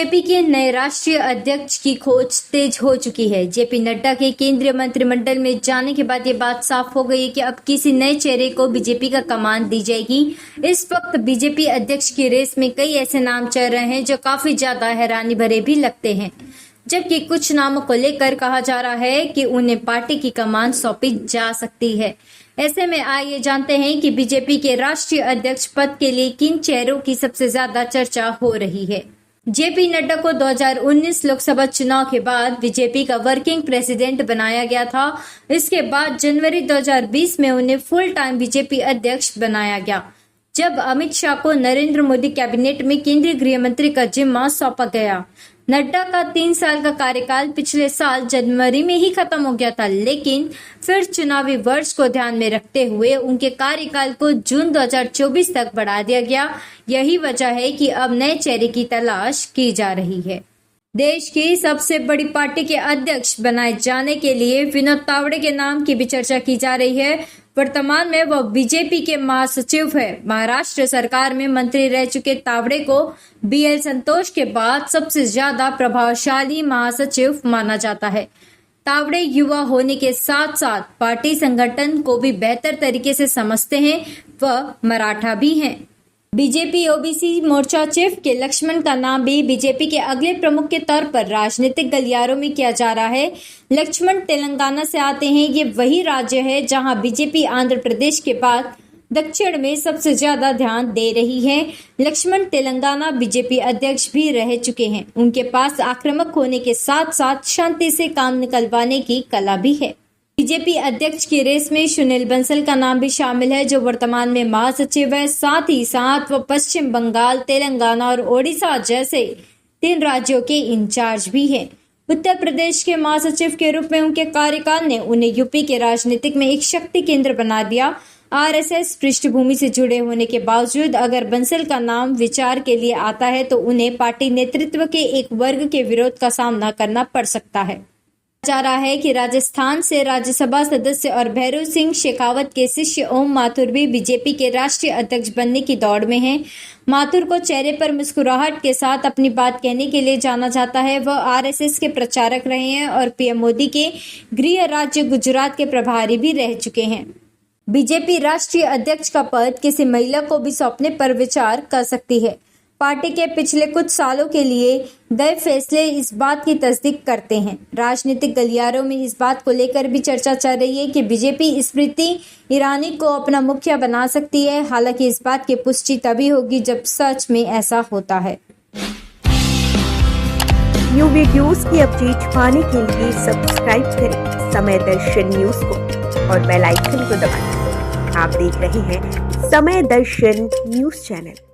BJP के नए राष्ट्रीय अध्यक्ष की खोज तेज हो चुकी है। जेपी नड्डा के केंद्रीय मंत्रिमंडल में जाने के बाद ये बात साफ हो गई है कि अब किसी नए चेहरे को बीजेपी का कमान दी जाएगी। इस वक्त बीजेपी अध्यक्ष की रेस में कई ऐसे नाम चल रहे हैं जो काफी ज्यादा हैरानी भरे भी लगते हैं, जबकि कुछ नामों को लेकर कहा जा रहा है कि उन्हें पार्टी की कमान सौंपी जा सकती है। ऐसे में आइए जानते हैं कि बीजेपी के राष्ट्रीय अध्यक्ष पद के लिए किन चेहरों की सबसे ज्यादा चर्चा हो रही है। जेपी नड्डा को 2019 लोकसभा चुनाव के बाद बीजेपी का वर्किंग प्रेसिडेंट बनाया गया था। इसके बाद जनवरी 2020 में उन्हें फुल टाइम बीजेपी अध्यक्ष बनाया गया, जब अमित शाह को नरेंद्र मोदी कैबिनेट में केंद्रीय गृह मंत्री का जिम्मा सौंपा गया। नड्डा का 3 साल का कार्यकाल पिछले साल जनवरी में ही खत्म हो गया था, लेकिन फिर चुनावी वर्ष को ध्यान में रखते हुए उनके कार्यकाल को जून 2024 तक बढ़ा दिया गया। यही वजह है कि अब नए चेहरे की तलाश की जा रही है। देश की सबसे बड़ी पार्टी के अध्यक्ष बनाए जाने के लिए विनोद तावड़े के नाम की भी चर्चा की जा रही है। वर्तमान में वह बीजेपी के महासचिव है। महाराष्ट्र सरकार में मंत्री रह चुके तावड़े को बीएल संतोष के बाद सबसे ज्यादा प्रभावशाली महासचिव माना जाता है। तावड़े युवा होने के साथ साथ पार्टी संगठन को भी बेहतर तरीके से समझते हैं। वह मराठा भी हैं। बीजेपी ओबीसी मोर्चा चीफ के लक्ष्मण का नाम भी बीजेपी के अगले प्रमुख के तौर पर राजनीतिक गलियारों में किया जा रहा है। लक्ष्मण तेलंगाना से आते हैं। ये वही राज्य है जहां बीजेपी आंध्र प्रदेश के बाद दक्षिण में सबसे ज्यादा ध्यान दे रही है। लक्ष्मण तेलंगाना बीजेपी अध्यक्ष भी रह चुके हैं। उनके पास आक्रामक होने के साथ साथ शांति से काम निकलवाने की कला भी है। बीजेपी अध्यक्ष की रेस में सुनील बंसल का नाम भी शामिल है, जो वर्तमान में महासचिव है। साथ ही साथ वह पश्चिम बंगाल, तेलंगाना और ओडिशा जैसे 3 राज्यों के इंचार्ज भी हैं। उत्तर प्रदेश के महासचिव के रूप में उनके कार्यकाल ने उन्हें यूपी के राजनीतिक में एक शक्ति केंद्र बना दिया। आरएसएस पृष्ठभूमि से जुड़े होने के बावजूद अगर बंसल का नाम विचार के लिए आता है तो उन्हें पार्टी नेतृत्व के एक वर्ग के विरोध का सामना करना पड़ सकता है। जा रहा है कि राजस्थान से राज्यसभा सदस्य और भैरव सिंह शेखावत के शिष्य ओम माथुर भी बीजेपी के राष्ट्रीय अध्यक्ष बनने की दौड़ में हैं। माथुर को चेहरे पर मुस्कुराहट के साथ अपनी बात कहने के लिए जाना जाता है। वह आरएसएस के प्रचारक रहे हैं और पीएम मोदी के गृह राज्य गुजरात के प्रभारी भी रह चुके हैं। बीजेपी राष्ट्रीय अध्यक्ष का पद किसी महिला को भी सौंपने पर विचार कर सकती है। पार्टी के पिछले कुछ सालों के लिए गए फैसले इस बात की तस्दीक करते हैं। राजनीतिक गलियारों में इस बात को लेकर भी चर्चा चल रही है कि बीजेपी स्मृति ईरानी को अपना मुखिया बना सकती है। हालांकि इस बात की पुष्टि तभी होगी जब सच में ऐसा होता है। न्यू वीडियोस की अपडेट पाने के लिए सब्सक्राइब करें समय दर्शन न्यूज को और बेल आइकन को दबाएं। आप देख रहे हैं समय दर्शन न्यूज चैनल।